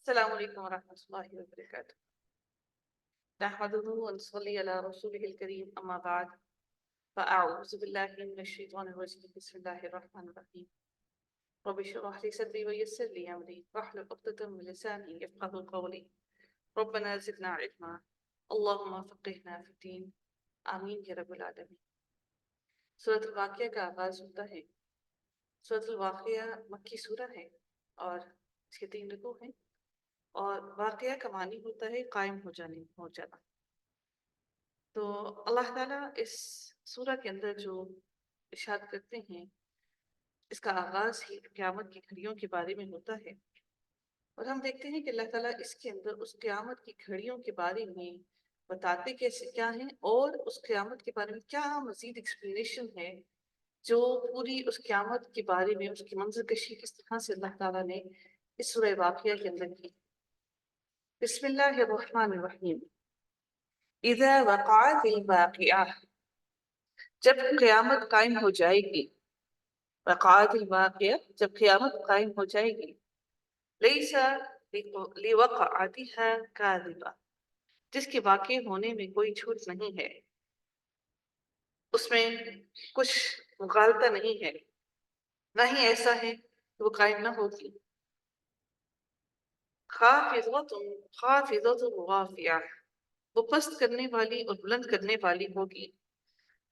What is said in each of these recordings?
السلام عليكم ورحمة الله وبركاته. نحمده ونصلي على رسوله الكريم أما بعد فأعوذ بالله من الشيطان الرجيم بسم الله الرحمن الرحيم. رب اشرح لي صدري ويسر لي أمري واحلل عقدة من لساني يفقهوا قولي. ربنا زدنا علما اللهم فقهنا في الدين آمين يا رب العالمين. سورة الواقعہ کا آغاز ہوتا ہے. سورة الواقعہ مکی سورہ ہے اور اس کے 3 رکوع ہیں اور واقعہ کا معنی ہوتا ہے قائم ہو جانا. تو اللہ تعالیٰ اس سورہ کے اندر جو ارشاد کرتے ہیں اس کا آغاز ہی قیامت کی گھڑیوں کے بارے میں ہوتا ہے اور ہم دیکھتے ہیں کہ اللہ تعالیٰ اس کے اندر اس قیامت کی گھڑیوں کے بارے میں بتاتے کیسے کیا ہیں اور اس قیامت کے بارے میں کیا مزید ایکسپلینیشن ہے جو پوری اس قیامت کے بارے میں اس کی منظر کشی کس طرح سے اللہ تعالیٰ نے اس سورہ واقعہ کے اندر کی. بسم اللہ الرحمن الرحیم. اذا وقعت الواقعہ، جب قیامت قائم ہو جائے گی. وقعت الواقعہ، جب قیامت قائم ہو جائے گی. لیس لوقعتها کاذبہ، جس کے واقع ہونے میں کوئی جھوٹ نہیں ہے، اس میں کچھ مغالطہ نہیں ہے، نہ ہی ایسا ہے کہ وہ قائم نہ ہوگی. خافضۃ خافضۃ رافعہ، وہ پست کرنے والی اور بلند کرنے والی ہوگی.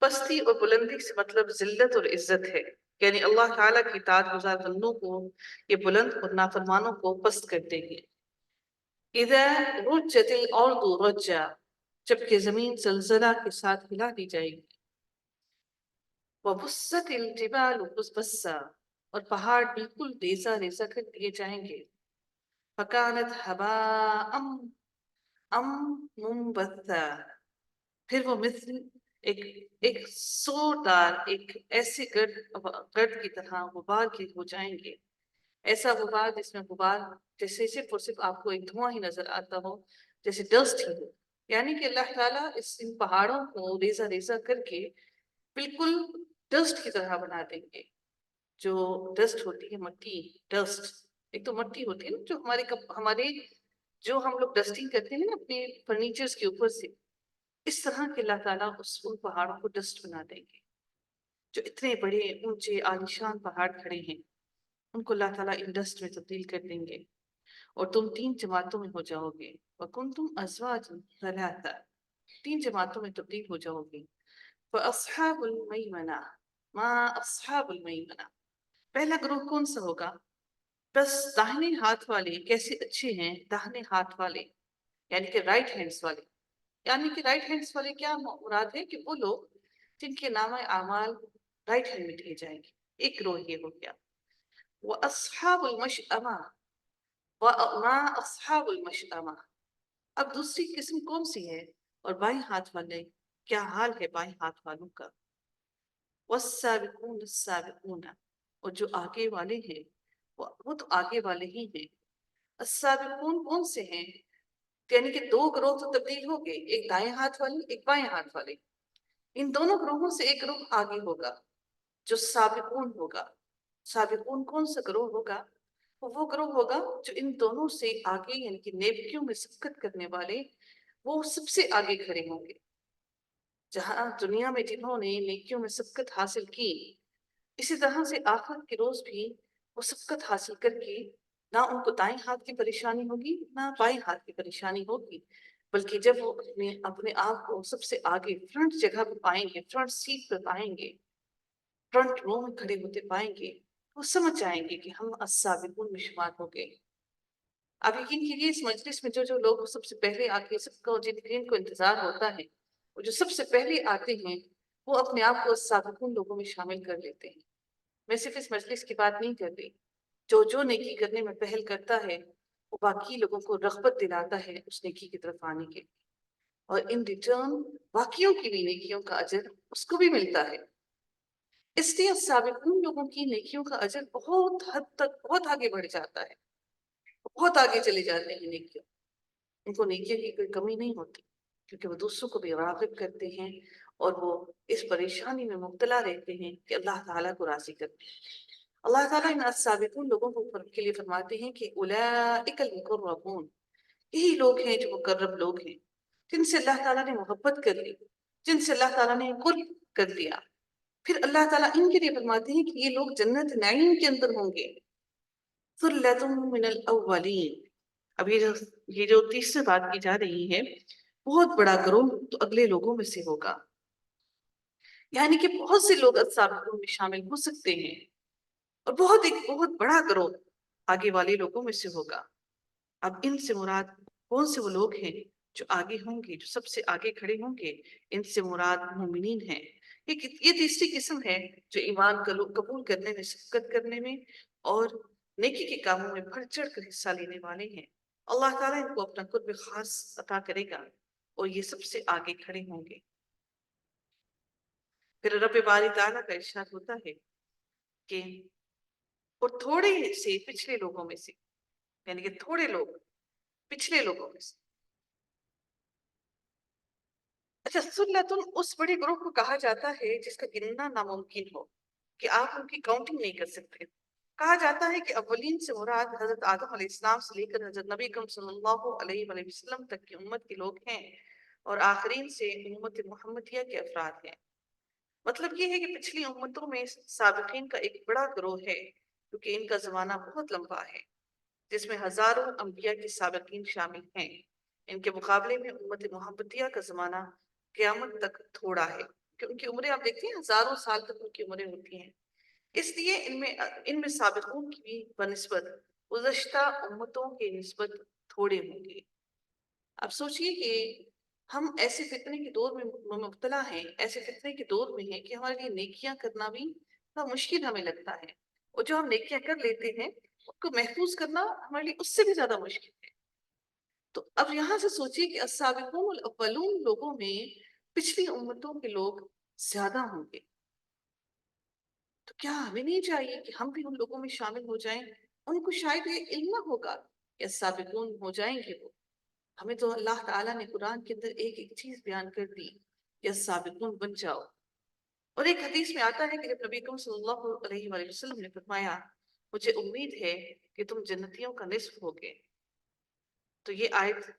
پستی اور بلندی سے مطلب ذلت اور عزت ہے، یعنی اللہ تعالیٰ کی اطاعت گزار بندوں کو یہ بلند اور نافرمانوں کو پست کر دے گی. اذا رجت الارض رجا، جبکہ زمین زلزلہ کے ساتھ ہلا دی جائے گی. وبست الجبال بسا، اور پہاڑ بالکل ریزہ ریزہ کر دیے جائیں گے. فکانت ہباء منبثا، پھر وہ مثل ایک سوردار ایک ایسے گرد کی طرح غبار کے ہو جائیں گے. ایسا غبار جس میں غبار جیسے صرف اور صرف آپ کو ایک دھواں ہی نظر آتا ہو، جیسے ڈسٹ ہی ہو. یعنی کہ اللہ تعالیٰ ان پہاڑوں کو ریزہ ریزہ کر کے بالکل ڈسٹ کی طرح بنا دیں گے. جو ڈسٹ ہوتی ہے مٹی، ڈسٹ ایک تو مٹی ہوتی ہے نا جو ہمارے جو ہم لوگ ڈسٹنگ کرتے ہیں نا اپنے فرنیچرز کے اوپر سے، اس طرح کے اللہ تعالیٰ ان پہاڑوں کو ڈسٹ بنا دیں گے. جو اتنے بڑے اونچے عالیشان پہاڑ کھڑے ہیں ان کو اللہ تعالیٰ ان ڈسٹ میں تبدیل کر دیں گے اور تم 3 جماعتوں میں ہو جاؤ گے. وَكُنْتُمْ أَزْوَاجًا ثَلَاثًا، 3 جماعتوں میں تبدیل ہو جاؤ گے. فَأَصْحَابُ الْمَيْمَنَةِ مَا أَصْحَابُ الْمَيْمَنَةِ، پہلا گروہ کون سا ہوگا؟ بس داہنے ہاتھ والے کیسے اچھے ہیں داہنے ہاتھ والے، یعنی کہ رائٹ ہینڈز والے. یعنی کہ رائٹ ہینڈز والے کیا مراد ہے کہ وہ لوگ جن کے نامہ اعمال رائٹ ہینڈ میں دیے جائیں گے. ایک گروہ یہ ہو گیا. وَأَصْحَابُ الْمَشْأَمَةِ وَمَا أَصْحَابُ الْمَشْأَمَةِ، اب دوسری قسم کون سی ہے؟ اور بائیں ہاتھ والے کیا حال ہے بائیں ہاتھ والوں کا؟ وَالسَّابِقُونَ السَّابِقُونَ، اور جو آگے والے ہیں وہ تو آگے والے ہی ہیں. السابقون کون سے ہیں؟ یعنی کہ 2 گروہ تو تبدیل ہو گئے، ایک دائیں ہاتھ والے ایک بائیں ہاتھ والے. ان دونوں گروہوں سے ایک گروہ آگے ہوگا جو سابقون ہوگا. سابقون کون سا گروہ ہوگا؟ وہ گروہ ہوگا جو ان دونوں سے آگے، یعنی کہ نیکیوں میں سبقت کرنے والے، وہ سب سے آگے کھڑے ہوں گے. جہاں دنیا میں جنہوں نے نیکیوں میں سبقت حاصل کی، اسی طرح سے آخرت کے روز بھی وہ سبقت حاصل کر کے نہ ان کو دائیں ہاتھ کی پریشانی ہوگی نہ بائیں ہاتھ کی پریشانی ہوگی، بلکہ جب وہ اپنے آپ کو سب سے آگے فرنٹ جگہ پہ پائیں گے، فرنٹ سیٹ پہ پائیں گے، فرنٹ رو میں کھڑے ہوتے پائیں گے، وہ سمجھ جائیں گے کہ ہم السابقون میں شمار ہو گئے. اب یقین کیجیے اس مجلس میں جو لوگ سب سے پہلے آ کے سب کو جن کو انتظار ہوتا ہے، وہ جو سب سے پہلے آتے ہیں وہ اپنے آپ کو السابقون لوگوں میں شامل کر لیتے ہیں. میں صرف اس مجلس کی بات نہیں کر رہی، جو نیکی کرنے میں پہل کرتا ہے وہ باقی لوگوں کو رغبت دلاتا ہے اس نیکی کی طرف آنے کے، اور ان ریٹرن باقیوں کی بھی نیکیوں کا اجر اس کو بھی ملتا ہے. اس لیے سابقون لوگوں کی نیکیوں کا اجر بہت حد تک بہت آگے بڑھ جاتا ہے، بہت آگے چلے جاتے ہیں نیکیوں. ان کو نیکیوں کی کوئی کمی نہیں ہوتی کیونکہ وہ دوسروں کو بھی راغب کرتے ہیں اور وہ اس پریشانی میں مبتلا رہتے ہیں کہ اللہ تعالیٰ کو راضی کرتے ہیں. اللہ تعالیٰ ان السابقون لوگوں کو کے لیے فرماتے ہیں کہ اولئک المقربون، یہی لوگ ہیں جو مقرب لوگ ہیں، جن سے اللہ تعالیٰ نے محبت کر لی، جن سے اللہ تعالیٰ نے قرب کر لیا۔ پھر اللہ تعالیٰ ان کے لیے فرماتے ہیں کہ یہ لوگ جنت نعیم کے اندر ہوں گے۔ ثلۃ من الاولین، اب یہ جو تیسری بات کی جا رہی ہے، بہت بڑا گروہ تو اگلے لوگوں میں سے ہوگا، یعنی کہ بہت سے لوگ السابقون میں شامل ہو سکتے ہیں، اور ایک بہت بڑا گروہ آگے والے لوگوں میں سے ہوگا۔ اب ان سے مراد کون سے وہ لوگ ہیں جو آگے ہوں گے، جو سب سے آگے کھڑے ہوں گے؟ ان سے مراد مومنین ہیں۔ یہ تیسری قسم ہے جو ایمان قبول کرنے میں، سبقت کرنے میں اور نیکی کے کاموں میں بڑھ چڑھ کر حصہ لینے والے ہیں۔ اللہ تعالیٰ ان کو اپنا قرب خاص عطا کرے گا اور یہ سب سے آگے کھڑے ہوں گے۔ پھر رب باری تعالیٰ کا ارشاد ہوتا ہے کہ اور تھوڑے سے پچھلے لوگوں میں سے، یعنی کہ تھوڑے لوگ پچھلے لوگوں میں سے۔ اچھا، سلتن اس بڑے گروہ کو کہا جاتا ہے جس کا گننا ناممکن ہو، کہ آپ ان کی کاؤنٹنگ نہیں کر سکتے۔ کہا جاتا ہے کہ اولین سے مراد حضرت آدم علیہ السلام سے لے کر حضرت نبی اکرم صلی اللہ علیہ وآلہ وسلم تک کی امت کے لوگ ہیں، اور آخرین سے امت محمدیہ کے افراد ہیں۔ مطلب یہ ہے کہ پچھلی امتوں میں سابقین کا ایک بڑا گروہ ہے، کیونکہ ان کا زمانہ بہت لمبا ہے، جس میں ہزاروں انبیاء کے سابقین شامل ہیں۔ ان کے مقابلے میں امت محمدیہ کا زمانہ قیامت تک تھوڑا ہے، کہ ان کی عمریں آپ دیکھتے ہیں ہزاروں سال تک ان کی عمریں ہوتی ہیں۔ اس لیے ان میں سابقون کی بھی بنسبت گزشتہ امتوں کے نسبت تھوڑے ہوں گے۔ اب سوچئے کہ ہم ایسے فتنے کے دور میں مبتلا ہیں، ایسے فتنے کے دور میں ہیں کہ ہمارے لیے نیکیاں کرنا بھی بڑا مشکل ہمیں لگتا ہے، اور جو ہم نیکیاں کر لیتے ہیں ان کو محفوظ کرنا ہمارے لیے اس سے بھی زیادہ مشکل ہے۔ تو اب یہاں سے سوچئے کہ السابقون الاولون لوگوں میں پچھلی امتوں کے لوگ زیادہ ہوں گے، تو کیا ہمیں نہیں چاہیے کہ ہم بھی ان لوگوں میں شامل ہو جائیں؟ ان کو شاید یہ علم نہ ہوگا کہ السابقون ہو جائیں گے وہ۔ ہمیں تو اللہ تعالیٰ نے قرآن کے اندر ایک ایک چیز بیان کر دی کہ السابقون بن جاؤ۔ اور ایک حدیث میں آتا ہے کہ جب نبی اکرم صلی اللہ علیہ وآلہ وسلم نے فرمایا مجھے امید ہے کہ تم جنتیوں کا نصف ہوگے، تو یہ آیت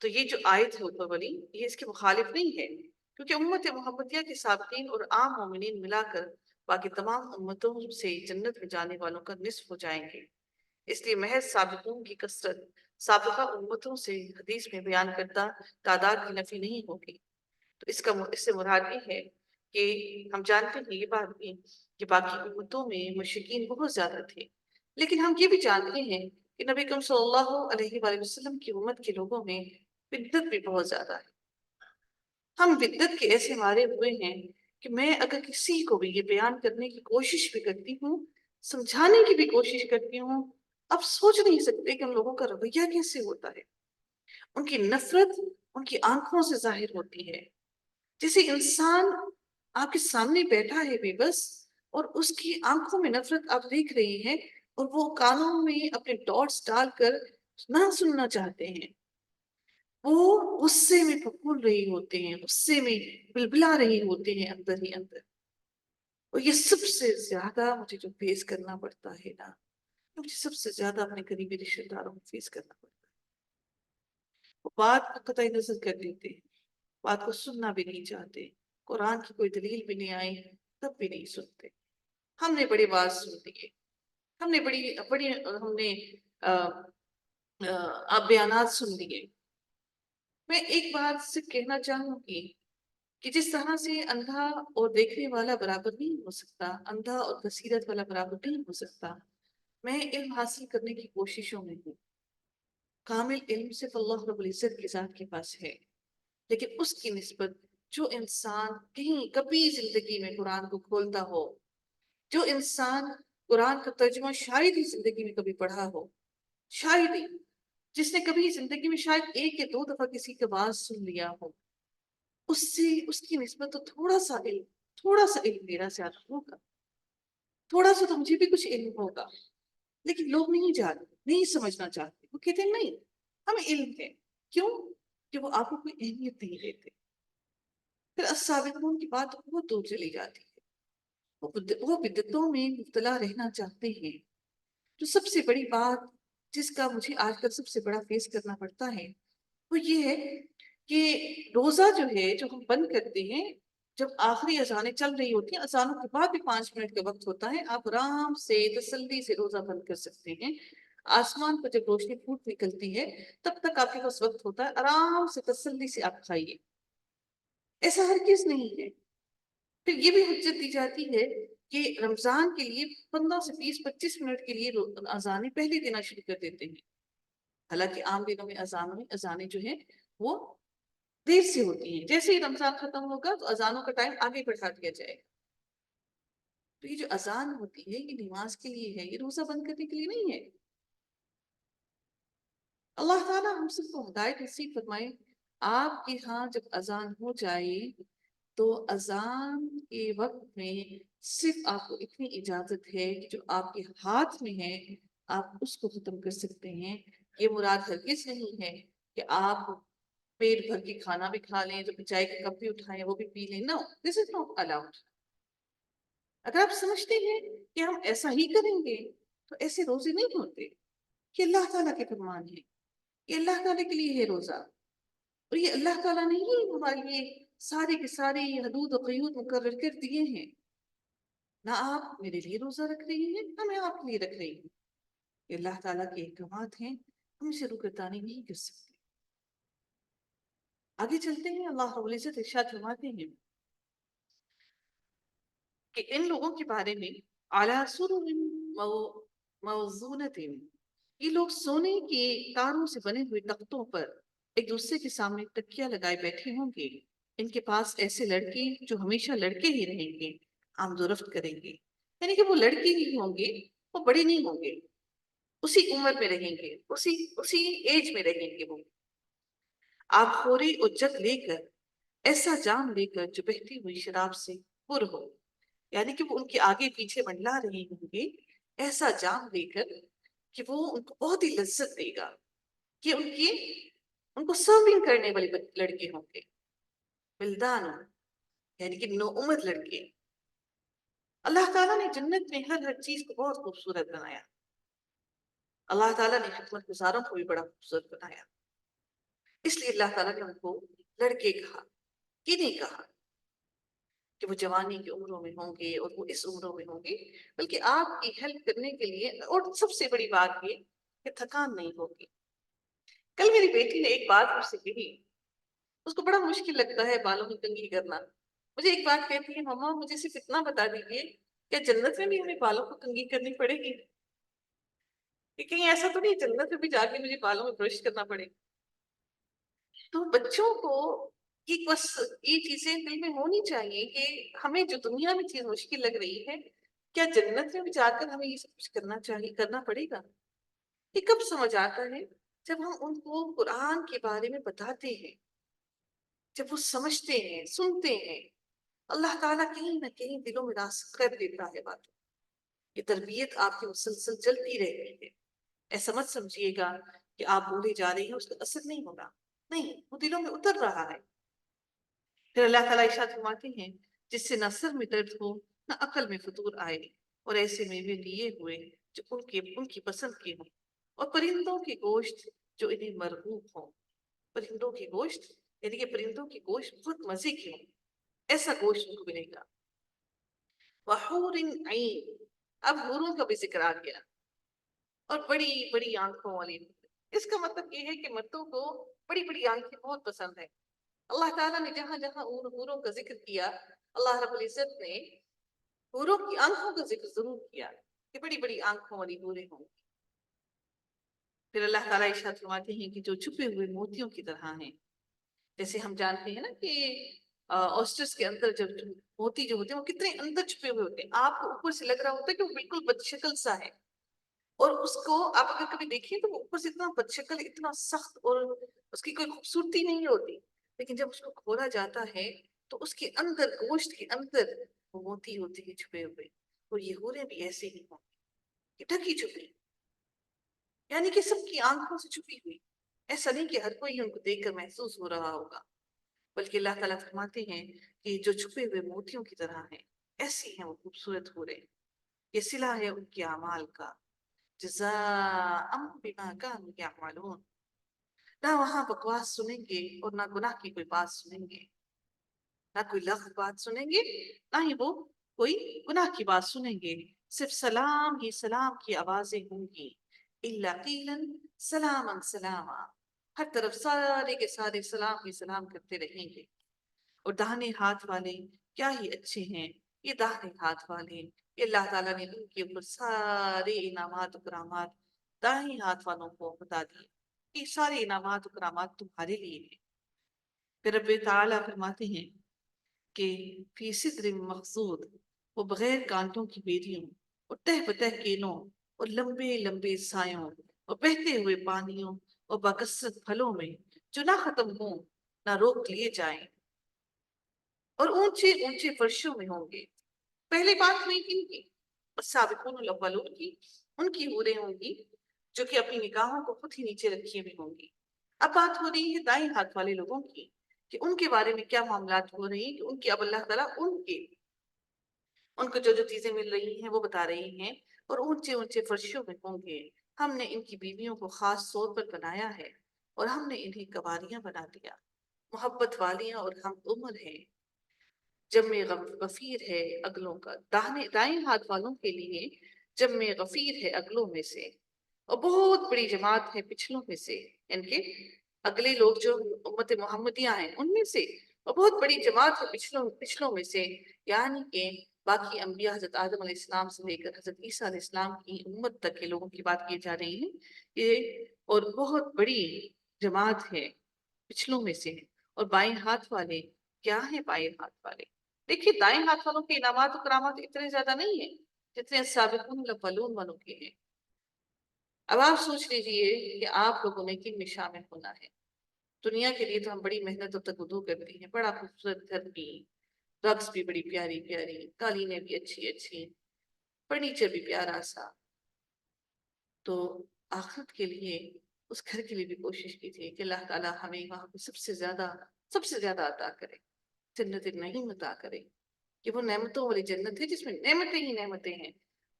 تو یہ جو آیت ہے اوپر والی، یہ اس کے مخالف نہیں ہے، کیونکہ امت محمدیہ کے سابقین اور عام مومنین ملا کر باقی تمام امتوں سے جنت میں جانے والوں کا نصف ہو جائیں گے۔ اس لیے محض سابقون کی کثرت سابقہ امتوں سے حدیث میں بیان کرتا تعداد کی نفی نہیں ہوگی۔ تو اس سے مراد یہ ہے کہ ہم جانتے ہیں یہ بات بھی کہ باقی امتوں میں مشرکین بہت زیادہ تھے، لیکن ہم یہ بھی جانتے ہیں کہ نبی اکرم صلی اللہ علیہ وآلہ وسلم کی امت کے لوگوں میں بدت بھی بہت زیادہ ہے۔ ہم بدت کے ایسے مارے ہوئے ہیں کہ میں اگر کسی کو بھی یہ بیان کرنے کی کوشش بھی کرتی ہوں، سمجھانے کی بھی کوشش کرتی ہوں، اب سوچ نہیں سکتے کہ ان لوگوں کا رویہ کیسے ہوتا ہے۔ ان کی نفرت ان کی آنکھوں سے ظاہر ہوتی ہے، جیسے انسان آپ کے سامنے بیٹھا ہے بے بس، اور اس کی آنکھوں میں نفرت آپ دیکھ رہے ہیں، اور وہ کانوں میں اپنے ڈاٹس ڈال کر نہ سننا چاہتے ہیں، وہ غصے میں پھپھول رہے ہوتے ہیں، غصے میں بلبلا رہے ہوتے ہیں اندر ہی اندر۔ اور یہ سب سے زیادہ مجھے جو فیس کرنا پڑتا ہے نا، مجھے سب سے زیادہ اپنے قریبی رشتے داروں کو فیس کرنا پڑتا ہے۔ وہ بات کو قطعی نظر کر لیتے ہیں، بات کو سننا بھی نہیں چاہتے، قرآن کی کوئی دلیل بھی نہیں آئی تب بھی نہیں سنتے۔ ہم نے بڑی بات سن لی، ہم نے ہم نے بیانات سن لیے۔ میں ایک بات سے کہنا چاہوں گی کہ جس طرح سے اندھا اور دیکھنے والا برابر نہیں ہو سکتا، اندھا اور بصیرت والا برابر نہیں ہو سکتا، میں علم حاصل کرنے کی کوششوں میں ہوں۔ کامل علم صرف اللہ رب العزت کی ذات کے پاس ہے، لیکن اس کی نسبت جو انسان کہیں کبھی زندگی میں قرآن کو کھولتا ہو، جو انسان قرآن کا ترجمہ شاید ہی زندگی میں کبھی پڑھا ہو، شاید ہی، جس نے کبھی زندگی میں شاید ایک یا دو دفعہ کسی کا باز سن لیا ہو، اس کی نسبت تو تھوڑا سا علم میرا زیادہ ہوگا، تھوڑا سا تو مجھے بھی کچھ علم ہوگا، لیکن لوگ نہیں جانتے، نہیں سمجھنا چاہتے، وہ کہتے ہیں نہیں ہمیں علم ہے۔ کیوں؟ کہ وہ آپ کو کوئی اہمیت نہیں دیتے۔ پھر السابقون کی بات بہت دور چلی جاتی ہے۔ وہ بدعتوں میں مبتلا رہنا چاہتے ہیں. جو سب سے بڑی بات جس کا مجھے آج کل سب سے بڑا فیس کرنا پڑتا ہے وہ یہ ہے کہ روزہ جو ہے جو ہم بند کرتے ہیں جب آخری اذانیں چل رہی ہوتی ہیں، اذانوں کے بعد بھی 5 منٹ کا وقت ہوتا ہے، آپ آرام سے تسلی سے روزہ بند کر سکتے ہیں. آسمان پر جب روشنی پھوٹ نکلتی ہے تب تک آپ کے پاس وقت ہوتا ہے، آرام سے تسلی سے آپ کھائیے. ایسا ہرگز نہیں ہے. پھر یہ بھی حجت دی جاتی ہے کہ رمضان کے لیے 15 سے 20 25 منٹ کے لیے اذانیں پہلے دینا شروع کر دیتے ہیں. حالانکہ عام دنوں میں اذانیں جو ہیں وہ دیر سے ہوتی ہیں. جیسے ہی رمضان ختم ہوگا تو اذانوں کا ٹائم آگے بڑھا دیا جائے گا. تو یہ جو اذان ہوتی ہے یہ نماز کے لیے ہے، یہ روزہ بند کرنے کے لیے نہیں ہے. اللہ تعالیٰ ہم سب کو ہدایت نصیب فرمائے. آپ کے ہاں جب اذان ہو جائے تو اذان کے وقت میں صرف آپ کو اتنی اجازت ہے کہ جو آپ کے ہاتھ میں ہے آپ اس کو ختم کر سکتے ہیں. یہ مراد ہرگز نہیں ہے کہ آپ پیٹ بھر کے کھانا بھی کھا لیں، جو چائے کا کپ بھی اٹھائیں وہ بھی پی لیں. نو، دس از ناٹ الاؤڈ. اگر آپ سمجھتے ہیں کہ ہم ایسا ہی کریں گے تو ایسے روزے نہیں ہوتے. یہ اللہ تعالیٰ کے فرمان ہے، یہ اللہ تعالیٰ کے لیے ہے روزہ. اور یہ اللہ تعالیٰ نے ہی ہمارے لیے سارے کے سارے حدود و قیود مقرر کر دیے ہیں. نہ آپ میرے لیے روزہ رکھ رہی ہیں نہ میں آپ کے لیے رکھ رہی ہوں. یہ اللہ تعالیٰ کے احکامات ہیں، ہم اسے روگردانی نہیں کر سکتے. آگے چلتے ہیں. اللہ رب العزت ارشاد فرماتے ہیں کہ ان لوگوں کے بارے میں اعلیٰ سرر موضونۃ، یہ لوگ سونے کے تاروں سے بنے ہوئے تختوں پر ایک دوسرے کے سامنے تکیہ لگائے بیٹھے ہوں گے. ان کے پاس ایسے لڑکے جو ہمیشہ لڑکے ہی رہیں گے آمد و رفت کریں گے. یعنی کہ وہ لڑکے ہی ہوں گے، وہ بڑے نہیں ہوں گے، اسی عمر میں رہیں گے، اسی ایج میں رہیں گے. وہ آپ خوری اور جگ لے کر، ایسا جام لے کر جو بہتی ہوئی شراب سے پر ہو. یعنی کہ وہ ان کے آگے پیچھے منڈلا رہے ہوں گے ایسا جام لے کر کہ وہ ان کو بہت ہی لذت دے گا، کہ ان کو سرونگ کرنے والے لڑکے ہوں گے. ولدان، یعنی کہ نو عمر لڑکے. اللہ تعالیٰ نے جنت میں ہر چیز کو بہت خوبصورت بنایا. اللہ تعالیٰ نے حکمت گزاروں کو بھی بڑا خوبصورت بنایا. اس لیے اللہ تعالیٰ نے ان کو لڑکے کہا. یہ نہیں کہا کہ وہ جوانی کی عمروں میں ہوں گے اور وہ اس عمروں میں ہوں گے، بلکہ آپ کی ہیلپ کرنے کے لیے. اور سب سے بڑی بات یہ کہ تھکان نہیں ہوگی. کل میری بیٹی نے ایک بات مجھ سے کہی، اس کو بڑا مشکل لگتا ہے بالوں کی کنگھی کرنا. مجھے ایک بات کہتی ہے، ماما مجھے صرف اتنا بتا دیجیے کیا جنت میں بھی ہمیں بالوں کو کنگھی کرنی پڑے گی؟ کہ کہیں ایسا تو نہیں جنت میں بھی جا کے مجھے بالوں میں برش کرنا پڑے؟ تو بچوں کو یہ بس یہ چیزیں دل میں ہونی چاہیے کہ ہمیں جو دنیا میں چیز مشکل لگ رہی ہے کیا جنت میں بھی جا کر ہمیں یہ سب کچھ کرنا پڑے گا. یہ کب سمجھ آتا ہے؟ جب ہم ان کو قرآن کے بارے میں بتاتے ہیں، جب وہ سمجھتے ہیں، سنتے ہیں. اللہ تعالیٰ کہیں نہ کہیں دلوں میں راسخ کر دیتا ہے باتوں. یہ تربیت آپ کی مسلسل چلتی رہتی ہے. ایسا مت سمجھیے گا کہ آپ بولے جا رہے ہیں اس کا اثر نہیں ہوگا. نہیں، وہ دلوں میں اتر رہا ہے. پھر اللہ تعالیٰ ارشاد فرماتے ہیں جس سے نہ سر میں درد ہو نہ عقل میں فطور آئے، اور ایسے میوے لیے ہوئے جو ان کی پسند کے ہوں، اور پرندوں کے گوشت جو انہیں مرغوب ہوں. پرندوں کے گوشت یعنی کہ پرندوں کے گوشت بہت مزے کے ہوں، ایسا گوشت ان کو ملے گا. وحور عین، اب حوروں کا بھی ذکر آ گیا، اور بڑی بڑی آنکھوں والی. اس کا مطلب یہ ہے کہ مردوں کو بڑی بڑی آنکھیں بہت پسند ہے. اللہ تعالیٰ نے جہاں جہاں حوروں کا ذکر کیا، اللہ رب العزت نے حوروں کی آنکھوں کا ذکر ضرور کیا کہ بڑی بڑی آنکھوں والی حوریں ہوں. پھر اللہ تعالیٰ ارشاد فرماتے ہیں کہ جو چھپے ہوئے موتیوں کی طرح ہیں. جیسے ہم جانتے ہیں نا کہ آسٹرس کے اندر جب موتی جو ہوتے ہیں وہ کتنے اندر چھپے ہوئے ہوتے ہیں. آپ کو اوپر سے لگ رہا ہوتا ہے کہ وہ بالکل بد شکل سا ہے، اور اس کو آپ اگر کبھی دیکھیں تو وہ اوپر سے اتنا بد شکل، اتنا سخت، اور اس کی کوئی خوبصورتی نہیں ہوتی. لیکن جب اس کو کھولا جاتا ہے تو اس کے اندر، گوشت کے اندر وہ موتی ہوتے ہیں چھپے ہوئے. اور یہ حوریں بھی ایسے ہی ہوں کہ ڈھکی چھپی، یعنی کہ سب کی آنکھوں سے چھپی ہوئی. ایسا نہیں کہ ہر کوئی ان کو دیکھ کر محسوس ہو رہا ہوگا، بلکہ اللہ تعالیٰ فرماتے ہیں کہ جو چھپے ہوئے موتیوں کی طرح ہیں. ایسی ہیں وہ خوبصورت حوریں، یہ صلہ ہے ان کے اعمال کا، جزاء بما كانوا يعملون۔ نہ وہاں بکواس سنیں گے اور نہ گناہ کی کوئی بات سنیں گے، نہ کوئی لغو بات سنیں گے، نہ ہی وہ کوئی گناہ کی بات سنیں گے، صرف سلام ہی سلام کی آوازیں ہوں گی، الا قیلا سلاما سلاما، ہر طرف سارے کے سارے سلام ہی سلام کرتے رہیں گے۔ اور داہنے ہاتھ والے کیا ہی اچھے ہیں، یہ داہنے ہاتھ والے، یہ اللہ تعالیٰ نے ان کے اوپر سارے انعامات و کرامات داہنے ہاتھ والوں کو بتا دیے، یہ سارے انعامات و کرامات تمہارے لیے ہیں۔ پھر رب تعالیٰ فرماتے ہیں کہ فی صدر مخضود، وہ بغیر کانٹوں کی بیریوں اور تہ بتہ کینوں اور لمبے لمبے سایوں اور بہتے ہوئے پانیوں اور باکثرت پھلوں میں جو نہ ختم ہوں نہ روک لیے جائیں، اور اونچے اونچے فرشوں میں ہوں گے۔ پہلی بات ہوئی کن کی؟ السابقون الاولون کی، ان کی حوریں ہوں گی جو کہ اپنی نگاہوں کو خود ہی نیچے رکھیے ہوئی ہوں گی۔ اب بات ہو رہی ہے دائیں ہاتھ والے لوگوں کی، کہ ان کے بارے میں کیا معاملات ہو رہی ہیں، کہ ان کے اب اللہ تعالیٰ ان کو جو جو چیزیں مل رہی ہیں وہ بتا رہی ہیں، اور اونچے اونچے فرشوں میں ہوں گے۔ ہم نے ان کی بیویوں کو خاص طور پر بنایا ہے، اور ہم نے انہیں قواریاں بنا دیا، محبت والیاں اور ہم عمر ہیں۔ جمع غفیر ہے اگلوں کا، دائیں ہاتھ والوں کے لیے جمع غفیر ہے اگلوں میں سے، اور بہت بڑی جماعت ہے پچھلوں میں سے، یعنی کہ اگلے لوگ جو امت محمدیہ ہیں ان میں سے، اور بہت بڑی جماعت ہے پچھلوں میں سے، یعنی کہ باقی انبیاء حضرت آدم علیہ السلام سے لے کر حضرت عیسیٰ علیہ السلام کی امت تک کے لوگوں کی بات کی جا رہی ہے، یہ اور بہت بڑی جماعت ہے پچھلوں میں سے۔ اور بائیں ہاتھ والے کیا ہیں؟ بائیں ہاتھ والے دیکھیے، دائیں ہاتھ والوں کے انعامات و کرامات اتنے زیادہ نہیں ہیں جتنے سابقون الاولون والوں کے ہیں۔ اب آپ سوچ لیجئے کہ آپ لوگوں نے کن میں شامل ہونا ہے۔ دنیا کے لیے تو ہم بڑی محنت اور تگدو کرتے ہیں، بڑا خوبصورت گھر بھی، رقص بھی بڑی پیاری پیاری، قالینیں بھی اچھی اچھی، فرنیچر بھی پیارا سا، تو آخرت کے لیے اس گھر کے لیے بھی کوشش کی تھی کہ اللہ تعالیٰ ہمیں وہاں پہ سب سے زیادہ عطا کرے، جنت نعیم عطا کرے، کہ وہ نعمتوں والی جنت ہے جس میں نعمتیں ہی نعمتیں ہیں،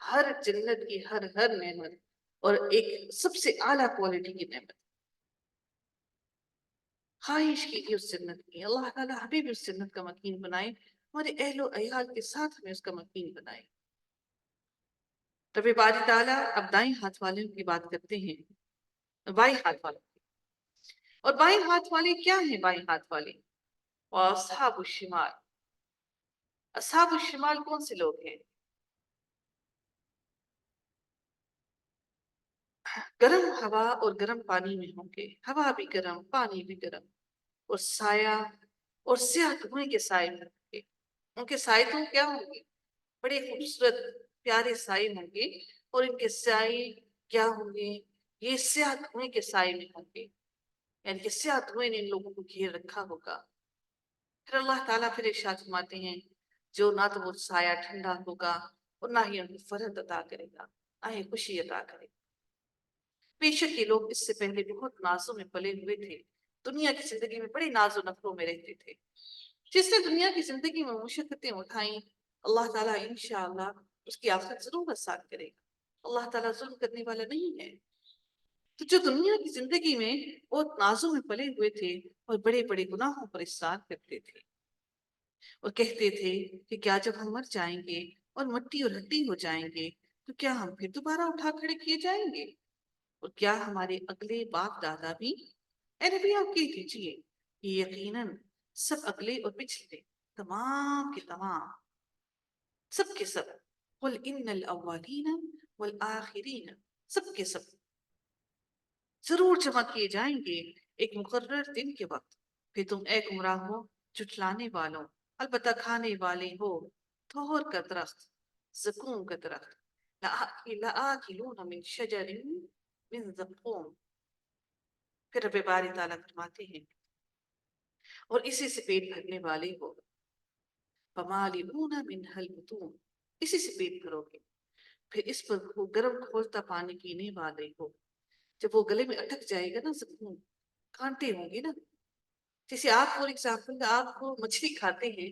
ہر جنت کی ہر نعمت، اور ایک سب سے اعلیٰ کوالٹی کی نعمت۔ خواہش کی تھی اس جنت کی، اللہ تعالیٰ ہمیں بھی اس جنت کا مکین بنائے، ہمارے اہل و عیال کے ساتھ ہمیں اس کا مکین بنائے۔ رب باری تعالیٰ اب دائیں ہاتھ والوں کی بات کرتے ہیں، بائیں ہاتھ والوں کی۔ اور بائیں ہاتھ والے کیا ہیں؟ بائیں ہاتھ والے واصحاب الشمال، اصحاب الشمال کون سے لوگ ہیں؟ گرم ہوا اور گرم پانی میں ہوں گے، ہوا بھی گرم پانی بھی گرم، اور سایہ اور سیاہ دھوئیں کے سائے میں ہوں گے۔ ان کے سائے تو کیا ہوں گے؟ بڑے خوبصورت پیارے سائے ہوں گے، اور ان کے سائے کیا ہوں گے؟ یہ سیاہ دھوئیں کے سائے میں ہوں گے، یعنی کہ سیاہ دھوئیں نے ان لوگوں کو گھیر رکھا ہوگا۔ پھر اللہ تعالیٰ پھر ارشاد فرماتے ہیں، جو نہ تو وہ سایہ ٹھنڈا ہوگا اور نہ ہی ان کو فرحت عطا کرے گا، نہ ہی خوشی عطا کرے گا۔ بے شک یہ لوگ اس سے پہلے بہت نازوں میں پلے ہوئے تھے، دنیا کی زندگی میں بڑے ناز و نخروں میں رہتے تھے۔ جس نے دنیا کی زندگی میں مشقتیں اٹھائیں، اللہ تعالیٰ انشاءاللہ اس کی آخرت ضرور آسان کرے گا۔ اللہ تعالیٰ ظلم کرنے والا نہیں ہے۔ تو جو دنیا کی زندگی میں بہت نازوں میں پلے ہوئے تھے اور بڑے بڑے گناہوں پر اصرار کرتے تھے، اور کہتے تھے کہ کیا جب ہم مر جائیں گے اور مٹی اور ہڈی ہو جائیں گے تو کیا ہم پھر دوبارہ اٹھا کھڑے کیے جائیں گے؟ اور کیا ہمارے اگلے باپ دادا بھی؟ اے نبی آپ کہہ دیجئے کہ یقیناً سب اگلے اور پچھلے، تمام کے تمام، سب کے سب، قل ان الاولین والآخرین، سب کے سب ضرور جمع کیے جائیں گے ایک مقرر دن کے وقت۔ پھر تم اے گمراہو، جھٹلانے والوں، البتہ کھانے والے ہو طور کا درخت، زقوم کا درخت، لآکلون من شجر من زقوم۔ پھر رب باری تعالیٰ فرماتے ہیں، اور اسی سے پیٹ بھرنے والے ہو، فمالئون منها البطون، اسی سے پیٹ بھرو گے، پھر اس پر گرم کھولتا پانی پینے والے ہو۔ جب وہ گلے میں اٹک جائے گا نا زخم، کانٹے ہوں گے نا، جیسے آپ فور ایگزامپل آپ کو مچھلی کھاتے ہیں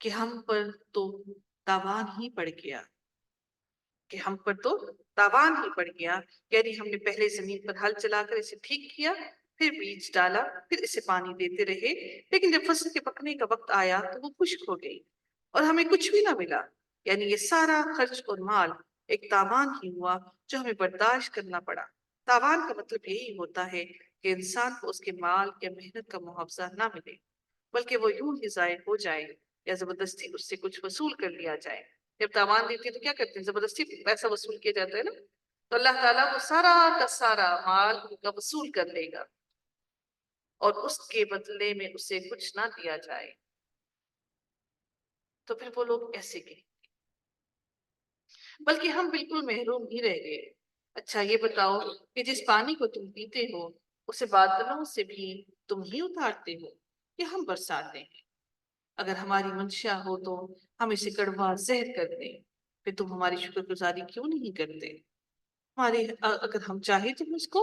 کہ ہم پر تو تاوان ہی پڑ گیا، کہ ہم پر تو تاوان ہی پڑ گیا، یعنی ہم نے پہلے زمین پر ہل چلا کر اسے ٹھیک کیا، پھر بیج ڈالا، پھر اسے پانی دیتے رہے، لیکن جب فصل کے پکنے کا وقت آیا تو وہ خشک ہو گئی اور ہمیں کچھ بھی نہ ملا۔ یعنی یہ سارا خرچ اور مال ایک تاوان ہی ہوا جو ہمیں برداشت کرنا پڑا۔ تاوان کا مطلب یہی ہوتا ہے کہ انسان کو اس کے مال یا محنت کا معاوضہ نہ ملے، بلکہ وہ یوں ہی ضائع ہو جائے یا زبردستی اس سے کچھ وصول کر لیا جائے۔ جب تاوان دیتے ہیں تو کیا کرتے ہیں؟ زبردستی پیسہ وصول کیا جاتا ہے نا، تو اللہ تعالیٰ وہ سارا کا سارا مال ان کا وصول کر لے گا اور اس کے بدلے میں اسے کچھ نہ دیا جائے، تو پھر وہ لوگ ایسے کہ بلکہ ہم بالکل محروم ہی رہ گئے۔ اچھا یہ بتاؤ کہ جس پانی کو تم پیتے ہو اسے بادلوں سے بھی تم ہی اتارتے ہو یا ہم برساتے ہیں؟ اگر ہماری منشا ہو تو ہم اسے کڑوا زہر کر دیں، پھر تم ہماری شکر گزاری کیوں نہیں کرتے؟ اگر ہم چاہیں تو ہم اس کو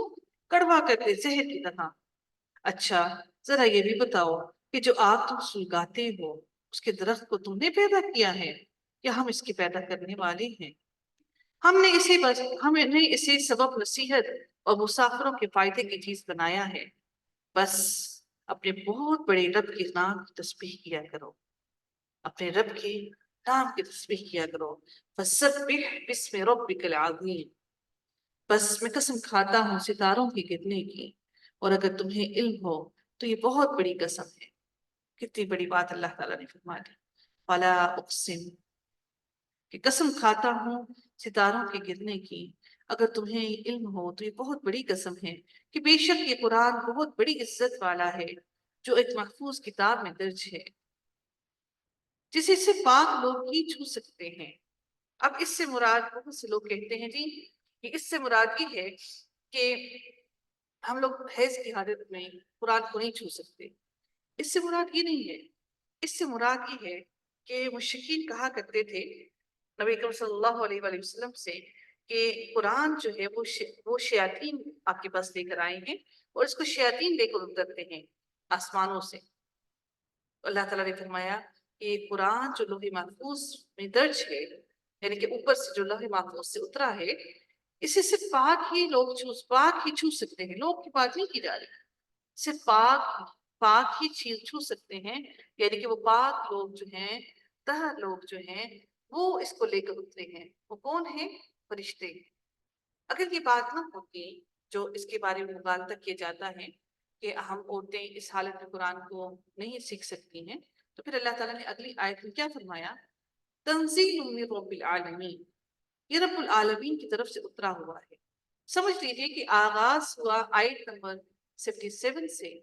کڑوا کر دیں زہر کی طرح۔ اچھا ذرا یہ بھی بتاؤ کہ جو آگ تم سلگاتے ہو اس کے درخت کو تم نے پیدا کیا ہے یا ہم اس کے پیدا کرنے والے ہیں؟ ہم نے اسے سبب نصیحت اور مسافروں کے فائدے کی چیز بنایا ہے۔ بس اپنے بہت بڑے رب کے نام کی تسبیح کیا کرو، اپنے رب کے نام کی تسبیح کیا کرو۔ فسبح بسم ربک العظیم، بس میں قسم کھاتا ہوں ستاروں کے گرنے کی، اور اگر تمہیں علم ہو تو یہ بہت بڑی قسم ہے۔ کتنی بڑی بات اللہ تعالیٰ نے فرما دی، فلا اقسم، کہ قسم کھاتا ہوں ستاروں کے گرنے کی، اگر تمہیں علم ہو تو یہ بہت بڑی قسم ہے کہ بے شک یہ قرآن بہت بڑی عزت والا ہے جو ایک محفوظ کتاب میں درج ہے جسے صرف پاک لوگ ہی چھو سکتے ہیں۔ اب اس سے مراد، بہت سے لوگ کہتے ہیں جی کہ اس سے مراد یہ ہے کہ ہم لوگ حیض کی حالت میں قرآن کو نہیں چھو سکتے۔ اس سے مراد یہ نہیں ہے، اس سے مراد یہ ہے کہ مشرکین کہا کرتے تھے نبی اکرم صلی اللہ علیہ وآلہ وسلم سے کہ قرآن جو ہے وہ شیاطین آپ کے پاس لے کر آئے ہیں اور اس کو شیاطین لے کر اترتے ہیں آسمانوں سے۔ اللہ تعالیٰ نے فرمایا کہ یہ قرآن جو لوح محفوظ میں درج ہے، یعنی کہ اوپر سے جو لوح محفوظ سے اترا ہے، اسے صرف پاک ہی چھو سکتے ہیں، لوگ کی بات نہیں کی جا رہی، صرف پاک ہی چھو سکتے ہیں، یعنی کہ وہ پاک لوگ جو ہیں، طاہر لوگ جو ہیں، وہ اس کو لے کر اترے ہیں۔ وہ کون ہیں؟ فرشتے۔ اگر یہ بات نہ ہوتی جو اس کے بارے میں مغالطہ کیا جاتا ہے کہ ہم عورتیں اس حالت میں قرآن کو نہیں سیکھ سکتی ہیں، تو پھر اللہ تعالیٰ نے اگلی آیت میں کیا فرمایا؟ تنزیل من رب العالمین، یہ رب العالمین کی طرف سے اترا ہوا ہے۔ سمجھ لیجئے کہ آغاز ہوا آیت نمبر 77 سے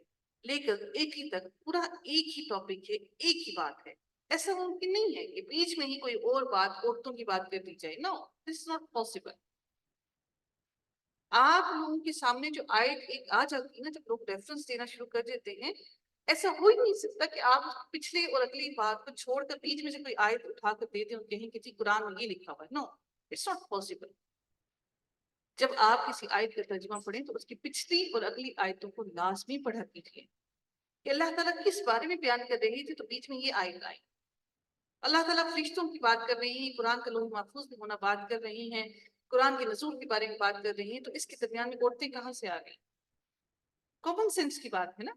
لے کر 1 تک پورا ایک ہی ٹاپک ہے، ایک ہی بات ہے۔ ایسا ممکن نہیں ہے کہ بیچ میں ہی کوئی اور بات، عورتوں کی بات کر دی جائے۔ نو، دس از ناٹ پاسبل۔ آپ لوگوں کے سامنے جو آیت ایک آ جاتی ہے نا، جب لوگ ریفرنس دینا شروع کر دیتے ہیں، ایسا ہو ہی نہیں سکتا کہ آپ پچھلے اور اگلی بات کو چھوڑ کر بیچ میں سے کوئی آیت اٹھا کر دے دیں اور کہیں کہ جی قرآن میں یہ لکھا ہوا ہے۔ نو، اٹس ناٹ پاسبل۔ جب آپ کسی آیت کا ترجمہ پڑھیں تو اس کی پچھلی اور اگلی آیتوں کو لازمی پڑھا کیجیے کہ اللہ تعالیٰ کس بارے میں بیان کر رہی تھی، تو بیچ میں یہ آیت آئی۔ اللہ تعالیٰ فرشتوں کی بات کر رہی ہیں، قرآن کا لوح محفوظ میں ہونا بات کر رہی ہیں، قرآن کے نزول کے بارے میں بات کر رہی ہیں، تو اس کے درمیان میں عورتیں کہاں سے آ گئی؟ کامن سینس کی بات ہے نا۔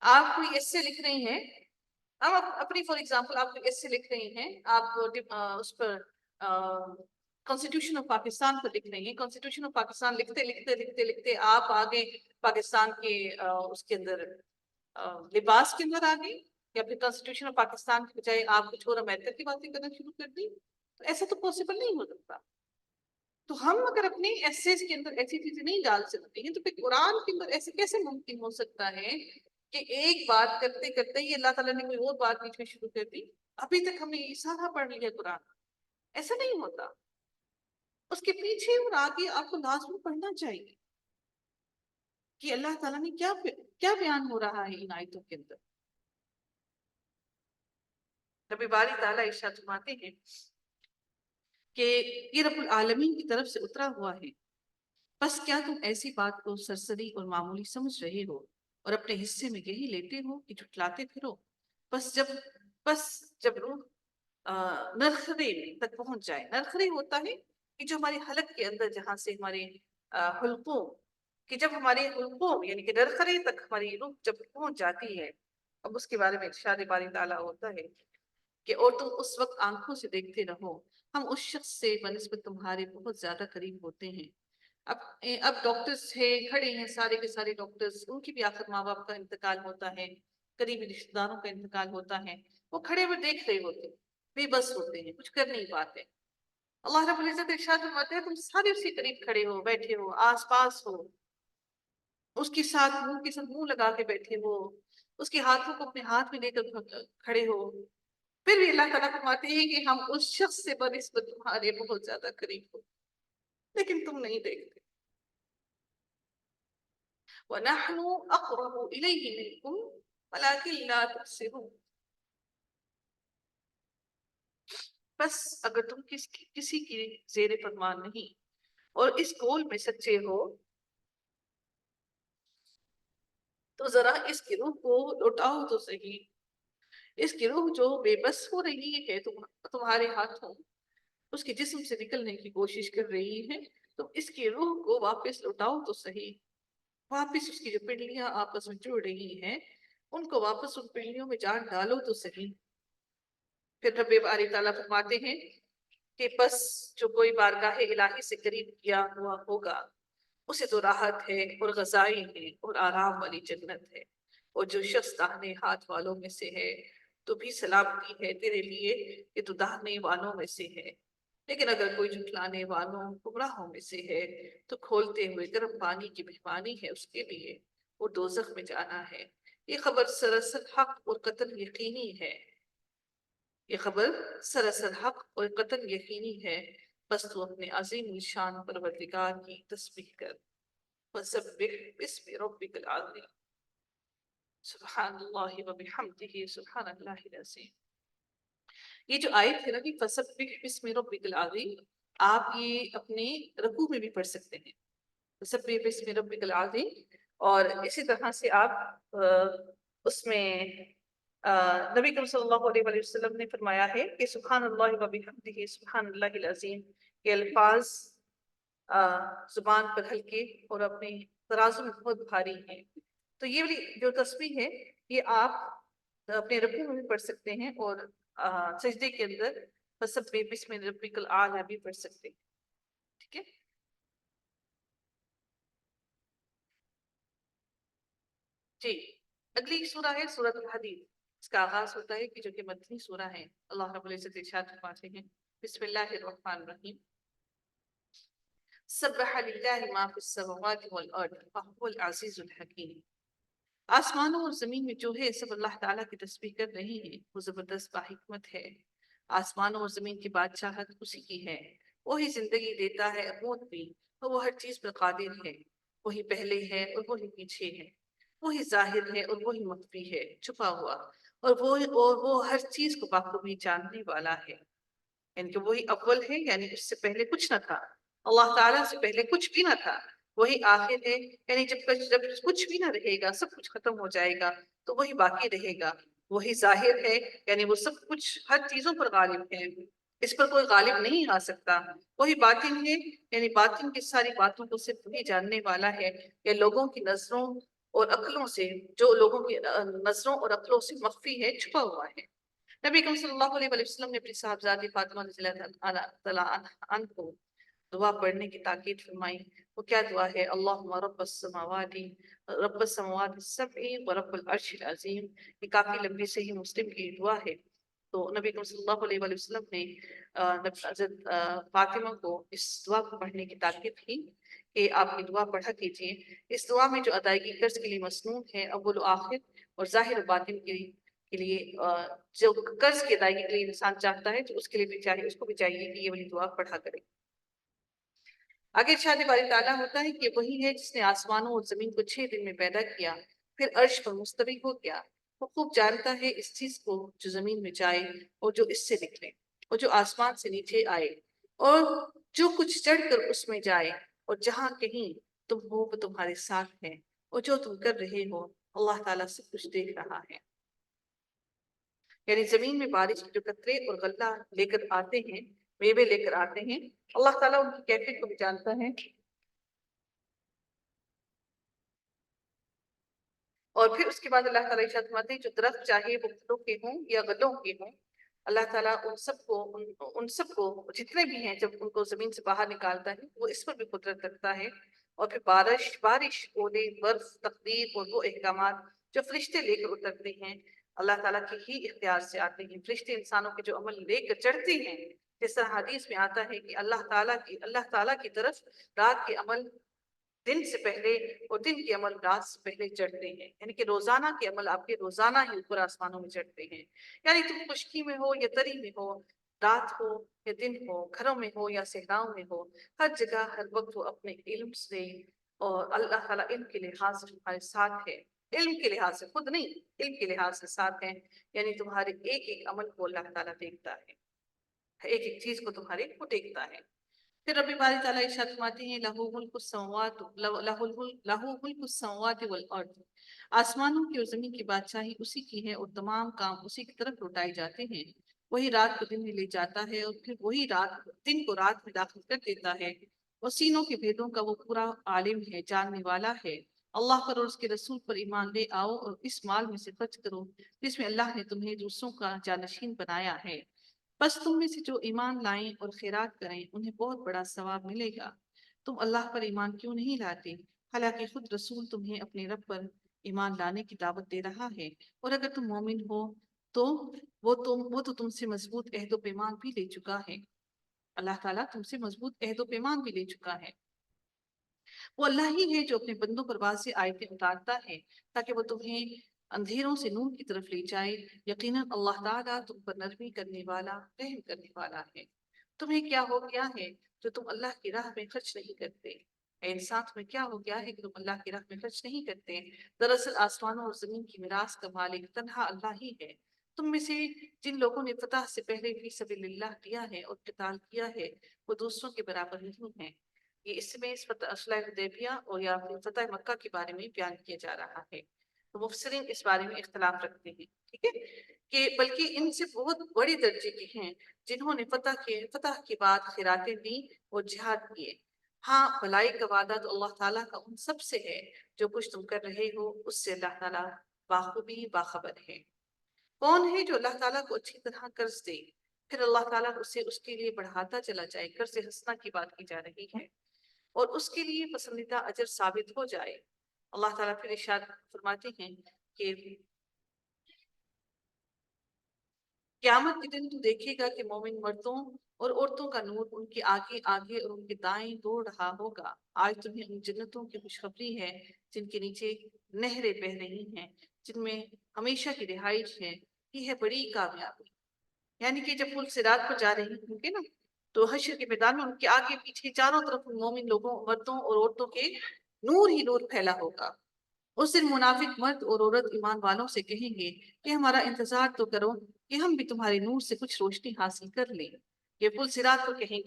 آپ کوئی ایسے لکھ رہی ہیں، آپ اپنی فار ایگزامپل آپ کوئی ایسے لکھ رہی ہیں، آپ اس پر کانسٹیٹیوشن آف پاکستان پر لکھ رہی ہیں، کانسٹیٹیوشن آف پاکستان لکھتے لکھتے لکھتے لکھتے آپ آگے پاکستان کے اس کے اندر لباس کے اندر آ گئی، یا پھر کانسٹیٹیوشن آف پاکستان کے بجائے آپ کچھ اور امریکہ کی باتیں کرنا شروع کر دی، تو ایسا تو پاسبل نہیں ہو سکتا۔ تو ہم اگر اپنے ایسیز کے اندر ایسی چیزیں نہیں ڈال سکتے ہیں، تو پھر قرآن کے اندر ایسے کیسے ممکن ہو سکتا ہے کہ ایک بات کرتے کرتے ہی اللہ تعالیٰ نے کوئی اور بات بیچ میں شروع کر دی؟ ابھی تک ہم نے یہ سارا پڑھ لیا قرآن، ایسا نہیں ہوتا۔ اس کے پیچھے اور آگے آپ کو لازمی پڑھنا چاہیے کہ اللہ تعالیٰ نے کیا بیان ہو رہا ہے ان آیتوں کے اندر۔ رب باری تعالیٰ ارشاد فرماتے ہیں کہ یہ رب العالمین کی طرف سے اترا ہوا ہے، بس کیا تم ایسی بات کو سرسری اور معمولی سمجھ رہے ہو اور اپنے حصے میں یہی لیتے ہو کہ جھٹلاتے پھرو؟ بس جب روح نرخرے تک پہنچ جائے، نرخرے ہوتا ہے کہ جو ہماری حلق کے اندر جہاں سے ہمارے حلقوں، کہ جب ہمارے حلقوں یعنی کہ نرخرے تک ہماری روح جب پہنچ جاتی ہے، اب اس کے بارے میں ارشاد باری تعالیٰ ہوتا ہے کہ اور تم اس وقت آنکھوں سے دیکھتے رہو، ہم اس شخص سے بنسبت تمہارے بہت زیادہ قریب ہوتے ہیں۔ اب ڈاکٹرز ہیں، کھڑے ہیں سارے کے سارے ڈاکٹرز، ان کی بھی آخر ماں باپ کا انتقال ہوتا ہے، قریبی رشتہ داروں کا انتقال ہوتا ہے، وہ کھڑے ہوئے دیکھ رہے ہوتے، بے بس ہوتے ہیں، کچھ کر نہیں پاتے۔ اللہ رب العزت ارشاد فرماتے ہیں تم سارے اس کے قریب کھڑے ہو، بیٹھے ہو، آس پاس ہو، اس کے ساتھ منہ کے ساتھ منہ لگا کے بیٹھے ہو، اس کے ہاتھوں کو اپنے ہاتھ میں لے کر کھڑے ہو، پھر بھی اللہ تعالیٰ فرماتے ہیں کہ ہم اس شخص سے بنسبت تمہارے بہت زیادہ قریب ہو، لیکن تم نہیں دیکھتے۔ وَنَحْنُ أَقْرَبُ إِلَيْهِ مِنْكُمْ وَلَكِنْ لَا تُبْصِرُونَ۔ بس اگر تم کسی کی زیر فرمان نہیں اور اس قول میں سچے ہو تو ذرا اس کی روح کو لوٹاؤ تو صحیح، اس کی روح جو بے بس ہو رہی ہے تمہارے ہاتھوں، اس کے جسم سے نکلنے کی کوشش کر رہی ہے، تو اس کی روح کو واپس لوٹاؤ تو صحیح، واپس اس کی جو پنڈلیاں آپس میں جڑ رہی ہیں ان کو واپس ان پنڈلیوں میں جان ڈالو تو صحیح۔ پھر رب باری تعالیٰ فرماتے ہیں کہ بس جو کوئی بارگاہ الہی سے قریب کیا ہوا ہوگا اسے تو راحت ہے اور غذائیں ہیں اور آرام والی جنت ہے، اور جو شخص داہنے ہاتھ والوں میں سے ہے تو بھی سلامتی ہے تیرے لیے کہ تو داہنے والوں میں سے ہے، لیکن اگر کوئی جھٹلانے والوں گمراہوں میں سے ہے تو کھولتے ہوئے گرم پانی کی مہمانی ہے اس کے لیے، وہ دوزخ میں جانا ہے۔ یہ خبر سراسر حق اور قطع یقینی ہے، یہ خبر سراسر حق اور قطع یقینی ہے، بس تو اپنے عظیم الشان پروردگار کی تسبیح کر، وسبح باسم ربک العظیم، سبحان اللہ وبحمدہ سبحان اللہ العظیم۔ یہ جو آیت ہے نا کہ فسبح باسم ربک العظیم، آپ یہ اپنے رکوع میں بھی پڑھ سکتے ہیں، فسبح باسم ربک العظیم، اور اسی طرح سے آپ اس میں نبی کریم صلی اللہ علیہ وآلہ وسلم نے فرمایا ہے کہ سبحان اللہ وبحمدہ سبحان اللہ العظیم، یہ الفاظ زبان پر ہلکے اور اپنے ترازو میں بہت بھاری ہیں، تو یہ والی جو تسبیح ہے یہ آپ اپنے رکوع میں بھی پڑھ سکتے ہیں اور سجدے کے اندر فسبح باسم ربک الاعلی بھی پڑھ سکتے ہیں، ٹھیک ہے۔ جی، اگلی سورہ ہے سورۃ الحدید، اس کا آغاز ہوتا ہے کہ جو کہ مدنی سورہ ہے۔ اللہ رب العزت ارشاد فرماتے ہیں بسم اللہ الرحمن الرحیم، سبح للہ ما فی السماوات والارض وهو العزیز الحکیم۔ آسمانوں اور زمین میں جو ہے سب اللہ تعالیٰ کی تسبیح کر رہے ہیں، وہ زبردست باحکمت ہے۔ آسمانوں اور زمین کی بادشاہت اسی کی ہے، وہی زندگی دیتا ہے اور موت بھی، اور وہ ہر چیز پر قادر ہے، وہی پہلے ہے اور وہی پیچھے ہے، وہی ظاہر ہے اور وہی مخفی ہے چھپا ہوا، اور وہ ہر چیز کو بخوبی جاننے والا ہے، یعنی کہ وہی اول ہے، یعنی اس سے پہلے کچھ نہ تھا، اللہ تعالیٰ سے پہلے کچھ بھی نہ تھا، وہی آخر ہے، یعنی جب کچھ بھی نہ رہے گا سب کچھ ختم ہو جائے گا تو وہی باقی رہے گا، وہی ظاہر ہے، یعنی وہ سب کچھ ہر چیزوں پر غالب ہے، اس پر کوئی غالب نہیں آ سکتا، وہی باطن ہے، یعنی باطن کی ساری باتوں کو صرف وہی جاننے والا ہے، یا لوگوں کی نظروں اور عقلوں سے، جو لوگوں کی نظروں اور عقلوں سے مخفی ہے، چھپا ہوا ہے۔ نبی کریم صلی اللہ علیہ وسلم نے اپنی صاحبزادی فاطمہ رضی اللہ تعالیٰ عنہ کو دعا پڑھنے کی تاکید فرمائی، وہ کیا دعا ہے؟ اللہم رب السماوات السبع ورب العرش العظیم، یہ کافی لمبی صحیح مسلم کی دعا ہے، تو نبی کریم صلی اللہ علیہ وسلم نے حضرت فاطمہ کو اس دعا کو پڑھنے کی تاکید کی کہ آپ کی دعا پڑھا کیجیے، اس دعا میں جو ادائیگی قرض کے لیے مسنون ہے، اول و آخر اور ظاہر و باطن کے لیے، جو قرض کی ادائیگی کے لیے انسان چاہتا ہے تو اس کے لیے بھی چاہیے، اس کو بھی چاہیے کہ یہ والی دعا پڑھا کرے۔ آگے ارشاد باری تعالیٰ ہوتا ہے کہ وہی ہے جس نے آسمانوں اور زمین کو 6 دن میں پیدا کیا، پھر عرش پر مستوی ہو گیا، وہ خوب جانتا ہے اس چیز کو جو زمین میں جائے اور جو اس سے نکلے اور جو آسمان سے نیچے آئے اور جو کچھ چڑھ کر اس میں جائے، اور جہاں کہیں تم ہو وہ تمہارے ساتھ ہے، اور جو تم کر رہے ہو اللہ تعالیٰ سب کچھ دیکھ رہا ہے۔ یعنی زمین میں بارش کے جو قطرے اور غلہ لے کر آتے ہیں، میوے لے کر آتے ہیں، اللہ تعالیٰ ان کی کیفیت کو بھی جانتا ہے۔ اور پھر اس کے بعد اللہ تعالیٰ ارشاد فرماتے ہیں جو درخت چاہے وہ پھلوں کے ہوں یا غلوں کے ہوں، اللہ تعالیٰ ان سب کو جتنے بھی ہیں جب ان کو زمین سے باہر نکالتا ہے وہ اس پر بھی قدرت رکھتا ہے۔ اور پھر بارش، اولے، برف، تقدیر اور وہ احکامات جو فرشتے لے کر اترتے ہیں، اللہ تعالیٰ کے ہی اختیار سے آتے ہیں۔ فرشتے انسانوں کے جو عمل لے کر چڑھتے ہیں، جس طرح حدیث میں آتا ہے کہ اللہ تعالیٰ کی طرف رات کے عمل دن سے پہلے اور دن کے عمل رات سے پہلے چڑھتے ہیں، یعنی کہ روزانہ کے عمل آپ کے روزانہ ہی اوپر آسمانوں میں چڑھتے ہیں۔ یعنی تم خشکی میں ہو یا تری میں ہو، رات ہو یا دن ہو، گھروں میں ہو یا صحراؤں میں ہو، ہر جگہ ہر وقت وہ اپنے علم سے، اور اللہ تعالیٰ علم کے لحاظ سے تمہارے ساتھ ہے، علم کے لحاظ سے، خود نہیں، علم کے لحاظ سے ساتھ ہے، یعنی تمہارے ایک ایک عمل کو اللہ تعالیٰ دیکھتا ہے، ایک ایک چیز کو تمہارے کو دیکھتا ہے۔ پھر رب باری تعالیٰ ارشاد فرماتے ہیں لہو ملک السماوات والارض، آسمانوں کی اور زمین کی بادشاہی اسی کی ہے اور تمام کام اسی کی طرف لوٹائے جاتے ہیں۔ وہی رات کو دن میں لے جاتا ہے اور پھر وہی دن کو رات میں داخل کر دیتا ہے، اور سینوں کے بھیدوں کا وہ پورا عالم ہے، جاننے والا ہے۔ اللہ پر اور اس کے رسول پر ایمان لے آؤ اور اس مال میں سے خرچ کرو جس میں اللہ نے تمہیں دوسروں کا جانشین بنایا ہے، بس تم میں سے جو ایمان لائیں اور خیرات کریں انہیں بہت بڑا ثواب ملے گا۔ تم اللہ پر ایمان کیوں نہیں لاتے حالانکہ خود رسول تمہیں اپنے رب پر ایمان لانے کی دعوت دے رہا ہے، اور اگر تم مومن ہو تو وہ تو تم سے مضبوط عہد و پیمان بھی لے چکا ہے۔ اللہ تعالیٰ تم سے مضبوط عہد و پیمان بھی لے چکا ہے۔ وہ اللہ ہی ہے جو اپنے بندوں پر واضح آیتیں اتارتا ہے تاکہ وہ تمہیں اندھیروں سے نور کی طرف لے جائے۔ یقیناً اللہ تعالیٰ تم پر نرمی کرنے والا، رحم کرنے والا ہے۔ تمہیں کیا ہو گیا ہے جو تم اللہ کی راہ میں خرچ نہیں کرتے؟ اے انسان تمہیں کیا ہو گیا ہے کہ تم اللہ کی راہ میں خرچ نہیں کرتے؟ دراصل آسمانوں اور زمین کی میراث کا مالک تنہا اللہ ہی ہے۔ تم میں سے جن لوگوں نے فتح سے پہلے فی سبیل اللہ کیا ہے اور قتال کیا ہے وہ دوسروں کے برابر نہیں ہیں۔ یہ اس میں صلح حدیبیہ اور یا پھر فتح مکہ کے بارے میں بیان کیا جا رہا ہے، تو مفسرین اس بارے میں اختلاف رکھتے ہیں، ٹھیک ہے، کہ بلکہ ان سے بہت بڑی درجے کے ہیں جنہوں نے فتح کے بعد خیراتیں دی اور جہاد کیے۔ ہاں، بھلائی کا وعدہ تو اللہ تعالیٰ کا ان سب سے ہے، جو کچھ تم کر رہے ہو اس سے اللہ تعالیٰ باخبر باخبر ہے۔ کون ہے جو اللہ تعالیٰ کو اچھی طرح قرض دے پھر اللہ تعالیٰ اسے اس کے لیے بڑھاتا چلا جائے؟ قرض حسنہ کی بات کی جا رہی ہے، اور اس کے لیے پسندیدہ اجر ثابت ہو جائے۔ اللہ تعالیٰ پھر ارشاد فرماتے ہیں کہ قیامت کے دن تو دیکھے گا کہ مومن مردوں اور عورتوں کا نور ان کے آگے آگے اور ان کے دائیں دوڑ رہا ہوگا۔ آج تمہیں ان جنتوں کی خوشخبری ہے جن کے نیچے نہریں بہہ رہی ہیں، جن میں ہمیشہ کی رہائش ہے۔ یہ ہے بڑی کامیابی، یعنی کہ جب پل صراط پر جا رہی ہوں گے نا تو حشر کے میدان میں ان کے آگے پیچھے چاروں طرف مومن لوگوں، مردوں اور عورتوں کے نور ہی نور پھیلا ہوگا۔ اس دن منافق مرد اور عورت ایمان والوں سے کہیں گے کہ ہمارا انتظار تو کرو کہ ہم بھی تمہارے نور سے کچھ روشنی حاصل کر لیں۔ یہ پل صراط پر کہیں گے